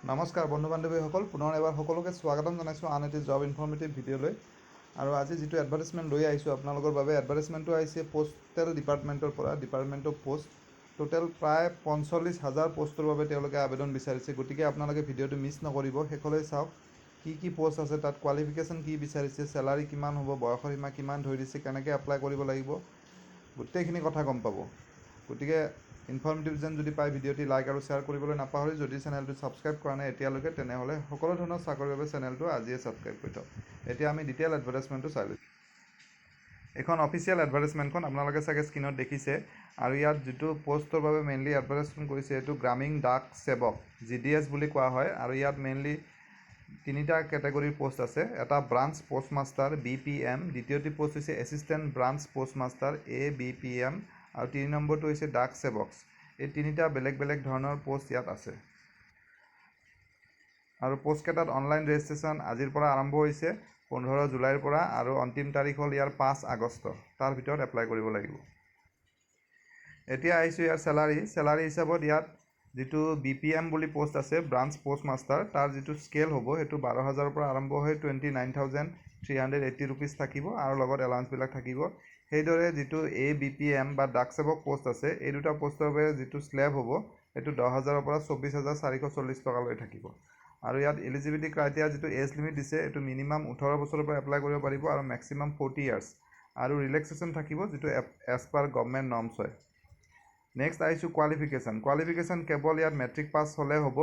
নমস্কাৰ বন্ধু বান্ধৱীসকল, পুনৰ এবাৰ সকলোকে স্বাগতম জনাইছোঁ আন এটি জব ইনফৰ্মেটিভ ভিডিঅ'লৈ। আৰু আজি যিটো এডভাৰ্টাইজমেণ্ট লৈ আহিছোঁ আপোনালোকৰ বাবে, এডভাৰ্টাইজমেণ্টটো আহিছে পোষ্টেল ডিপাৰ্টমেণ্টৰ পৰা, ডিপাৰ্টমেণ্ট অফ পোষ্ট। টোটেল প্ৰায় 45,000 পোষ্টৰ বাবে তেওঁলোকে আবেদন বিচাৰিছে। গতিকে আপোনালোকে ভিডিঅ'টো মিছ নকৰিব, শেষলৈ চাওক কি পোষ্ট আছে, তাত কোৱালিফিকেশ্যন কি বিচাৰিছে, চেলাৰী কিমান হ'ব, বয়সৰ সীমা কিমান ধৰি দিছে, কেনেকৈ এপ্লাই কৰিব লাগিব, গোটেইখিনি কথা গম পাব। গতিকে ইনফৰ্মেটিভ যেন যদি পায় ভিডিঅ'টি লাইক আৰু শ্বেয়াৰ কৰিবলৈ নাপাহৰি। যদি চেনেলটো ছাবস্ক্ৰাইব কৰা নাই এতিয়ালৈকে, তেনেহ'লে সকলো ধৰণৰ চাকৰিৰ বাবে চেনেলটো আজিয়ে ছাবস্ক্ৰাইব কৰি থওক। এতিয়া আমি ডিটেইল এডভাৰ্টাইজমেণ্টটো চাই লৈছোঁ। এইখন অফিচিয়েল এডভাৰ্টাইজমেণ্টখন আপোনালোকে চাগে স্ক্ৰীণত দেখিছে। আৰু ইয়াত যিটো পষ্টৰ বাবে মেইনলি এডভাৰ্টাইজমেণ্ট কৰিছে, এইটো গ্ৰামীণ ডাক সেৱক GDS বুলি কোৱা হয়। আৰু ইয়াত মেইনলি তিনিটা কেটেগৰীৰ পোষ্ট আছে। এটা ব্ৰাঞ্চ পোষ্ট মাষ্টাৰ BPM, দ্বিতীয়টি পোষ্ট হৈছে assistant branch post master ABPM, আৰু 3 নম্বৰটো হৈছে ডাক সেৱক। এই তিনিটা বেলেগ বেলেগ ধৰণৰ পোষ্ট ইয়াত আছে। আৰু পোষ্টকেইটাত অনলাইন ৰেজিষ্ট্ৰেশ্যন আজিৰ পৰা আৰম্ভ হৈছে 15 জুলাইৰ পৰা, আৰু অন্তিম তাৰিখ হ'ল ইয়াৰ 5 আগষ্ট। তাৰ ভিতৰত এপ্লাই কৰিব লাগিব। এতিয়া আহিছোঁ ইয়াৰ চেলাৰী হিচাপত ইয়াত যিটো BPM বুলি পোষ্ট আছে, ব্ৰাঞ্চ পোষ্ট মাষ্টাৰ, তাৰ যিটো স্কেল হ'ব সেইটো 12,000ৰ পৰা আৰম্ভ হৈ 29,380 ৰুপিজ থাকিব, আৰু লগত এলাউন্সবিলাক থাকিব। সেইদৰে যিটো ABPM বা ডাক সেৱক পোষ্ট আছে, এই দুটা পোষ্টৰ বাবে যিটো স্লেব হ'ব সেইটো 10,000ৰ পৰা 24,440 টকালৈ থাকিব। আৰু ইয়াত এলিজিবিলিটি ক্ৰাইটেৰিয়া যিটো এজ লিমিট দিছে, এইটো মিনিমাম 18 বছৰৰ পৰা এপ্লাই কৰিব পাৰিব আৰু মেক্সিমাম 40 ইয়াৰ্ছ, আৰু ৰিলেক্সেশ্যন থাকিব যিটো এজ পাৰ গভৰ্ণমেণ্ট নৰ্মছ হয়। নেক্সট আহিছোঁ কোৱালিফিকেশ্যন কেৱল ইয়াত মেট্ৰিক পাছ হ'লে হ'ব।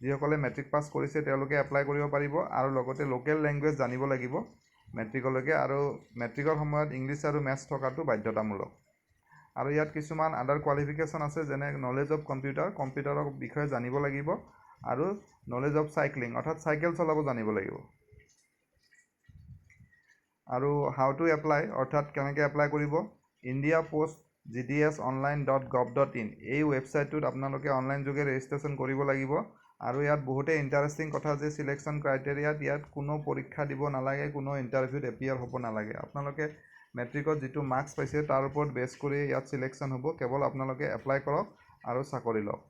যিসকলে মেট্ৰিক পাছ কৰিছে তেওঁলোকে এপ্লাই কৰিব পাৰিব, আৰু লগতে লোকেল লেংগুৱেজ জানিব লাগিব মেট্ৰিকলৈকে, আৰু মেট্ৰিকৰ সময়ত ইংলিছ আৰু মেথছ থকাটো বাধ্যতামূলক। আৰু ইয়াত কিছুমান আদাৰ কোৱালিফিকেশ্যন আছে, যেনে নলেজ অফ কম্পিউটাৰৰ বিষয়ে জানিব লাগিব, আৰু নলেজ অফ চাইক্লিং অৰ্থাৎ চাইকেল চলাব জানিব লাগিব। আৰু হাউ টু এপ্লাই অৰ্থাৎ কেনেকৈ এপ্লাই কৰিব, indiapost.gds.online.gov.in এই ৱেবছাইটটোত আপোনালোকে অনলাইন যোগে ৰেজিষ্ট্ৰেশ্যন কৰিব লাগিব। আৰু ইয়াত বহুতেই ইণ্টাৰেষ্টিং কথা যে চিলেকশ্যন ক্ৰাইটেৰিয়াত ইয়াত কোনো পৰীক্ষা দিব নালাগে, কোনো ইণ্টাৰভিউত এপিয়াৰ হ'ব নালাগে। আপোনালোকে মেট্ৰিকত যিটো মাৰ্কছ পাইছে তাৰ ওপৰত বেছ কৰি ইয়াত চিলেকশ্যন হ'ব। কেৱল আপোনালোকে এপ্লাই কৰক আৰু চাকৰি লওক।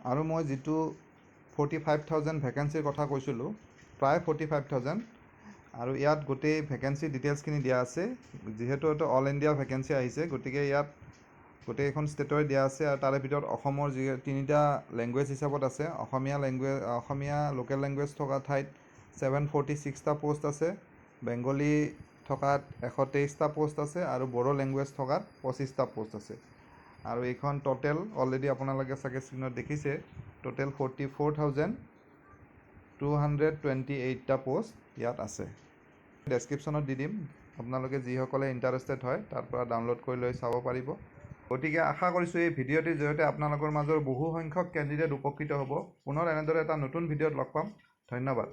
আৰু মই যিটো 45,000 ভেকেঞ্চিৰ কথা কৈছিলোঁ, প্ৰায় 45,000, আৰু ইয়াত গোটেই ভেকেঞ্চি ডিটেইলছখিনি দিয়া আছে। যিহেতু এইটো অল ইণ্ডিয়া ভেকেঞ্চি আহিছে, গতিকে ইয়াত গোটেইখন ষ্টেটৰে দিয়া আছে। আৰু তাৰে ভিতৰত অসমৰ যি 3টা লেংগুৱেজ হিচাপত আছে, অসমীয়া লোকেল লেংগুৱেজ থকা ঠাইত 746টা পোষ্ট আছে, বেংগলী থকাত 123টা পোষ্ট আছে, আৰু বড়ো লেংগুৱেজ থকাত 25টা পোষ্ট আছে। আৰু এইখন টোটেল অলৰেডি আপোনালোকে চাগে স্ক্ৰীণত দেখিছে, টোটেল 44,228টা পোষ্ট ইয়াত আছে। ডেছক্ৰিপশ্যনত দি দিম, আপোনালোকে যিসকলে ইণ্টাৰেষ্টেড হয় তাৰ পৰা ডাউনলোড কৰি লৈ চাব পাৰিব। গতিকে আশা কৰিছোঁ এই ভিডিঅ'টিৰ জৰিয়তে আপোনালোকৰ মাজৰ বহু সংখ্যক কেণ্ডিডেট উপকৃত হ'ব। পুনৰ এনেদৰে এটা নতুন ভিডিঅ'ত লগ পাম। ধন্যবাদ।